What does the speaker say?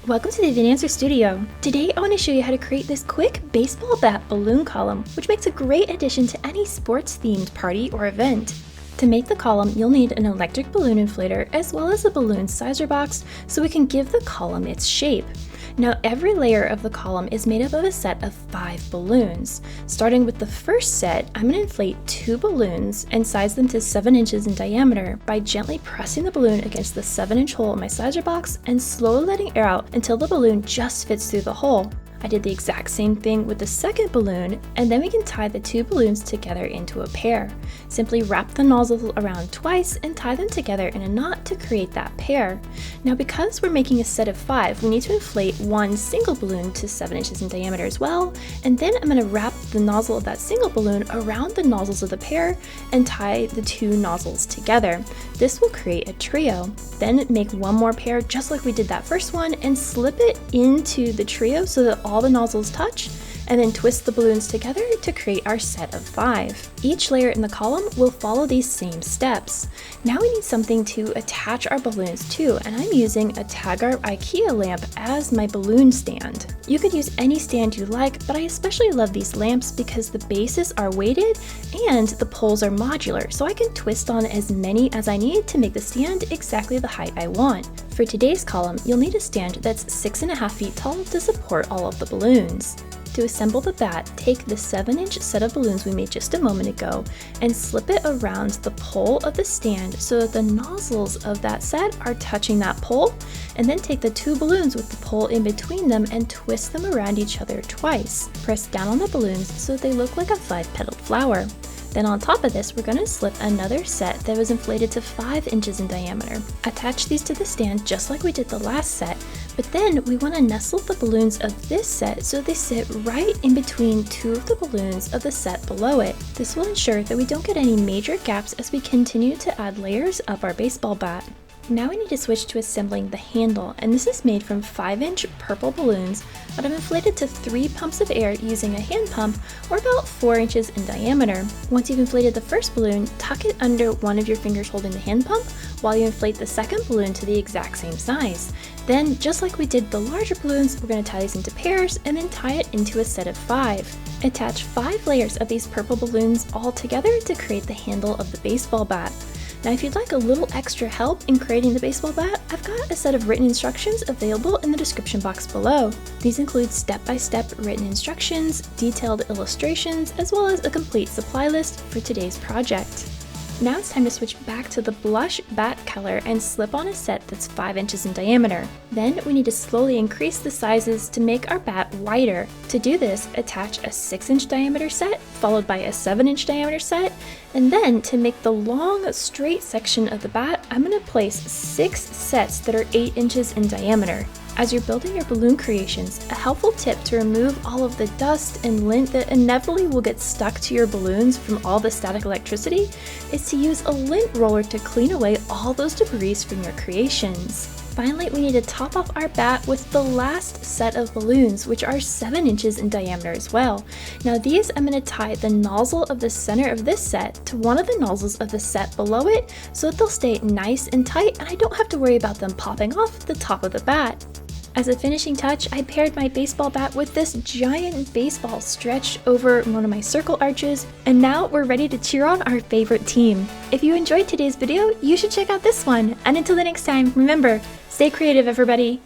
Welcome to the Dancer Studio. Today I want to show you how to create this quick baseball bat balloon column, which makes a great addition to any sports themed party or event. To make the column, you'll need an electric balloon inflator as well as a balloon sizer box so we can give the column its shape. Now every layer of the column is made up of a set of 5 balloons. Starting with the first set, I'm going to inflate 2 balloons and size them to 7 inches in diameter by gently pressing the balloon against the 7-inch hole in my sizer box and slowly letting air out until the balloon just fits through the hole. I did the exact same thing with the second balloon, and then we can tie the 2 balloons together into a pair. Simply wrap the nozzle around twice and tie them together in a knot to create that pair. Now because we're making a set of 5, we need to inflate 1 single balloon to 7 inches in diameter as well, and then I'm going to wrap the nozzle of that single balloon around the nozzles of the pair and tie the 2 nozzles together. This will create a trio. Then make 1 more pair just like we did that first one and slip it into the trio so that all the nozzles touch, and then twist the balloons together to create our set of 5. Each layer in the column will follow these same steps. Now we need something to attach our balloons to, and I'm using a Taggart IKEA lamp as my balloon stand. You could use any stand you like, but I especially love these lamps because the bases are weighted and the poles are modular, so I can twist on as many as I need to make the stand exactly the height I want. For today's column, you'll need a stand that's 6.5 feet tall to support all of the balloons. To assemble the bat, take the 7-inch set of balloons we made just a moment ago and slip it around the pole of the stand so that the nozzles of that set are touching that pole, and then take the 2 balloons with the pole in between them and twist them around each other twice. Press down on the balloons so they look like a 5-petaled flower. Then on top of this, we're going to slip another set that was inflated to 5 inches in diameter. Attach these to the stand just like we did the last set, but then we want to nestle the balloons of this set so they sit right in between 2 of the balloons of the set below it. This will ensure that we don't get any major gaps as we continue to add layers of our baseball bat. Now we need to switch to assembling the handle, and this is made from 5-inch purple balloons that I've inflated to 3 pumps of air using a hand pump, or about 4 inches in diameter. Once you've inflated the first balloon, tuck it under one of your fingers holding the hand pump while you inflate the second balloon to the exact same size. Then, just like we did the larger balloons, we're going to tie these into pairs and then tie it into a set of 5. Attach 5 layers of these purple balloons all together to create the handle of the baseball bat. Now if you'd like a little extra help in creating the baseball bat, I've got a set of written instructions available in the description box below. These include step-by-step written instructions, detailed illustrations, as well as a complete supply list for today's project. Now it's time to switch back to the blush bat color and slip on a set that's 5 inches in diameter. Then we need to slowly increase the sizes to make our bat wider. To do this, attach a 6-inch diameter set, followed by a 7-inch diameter set, and then to make the long, straight section of the bat, I'm going to place 6 sets that are 8 inches in diameter. As you're building your balloon creations, a helpful tip to remove all of the dust and lint that inevitably will get stuck to your balloons from all the static electricity is to use a lint roller to clean away all those debris from your creations. Finally, we need to top off our bat with the last set of balloons, which are 7 inches in diameter as well. Now these, I'm going to tie the nozzle of the center of this set to one of the nozzles of the set below it so that they'll stay nice and tight and I don't have to worry about them popping off the top of the bat. As a finishing touch, I paired my baseball bat with this giant baseball stretched over one of my circle arches, and now we're ready to cheer on our favorite team. If you enjoyed today's video, you should check out this one, and until the next time, remember, stay creative everybody!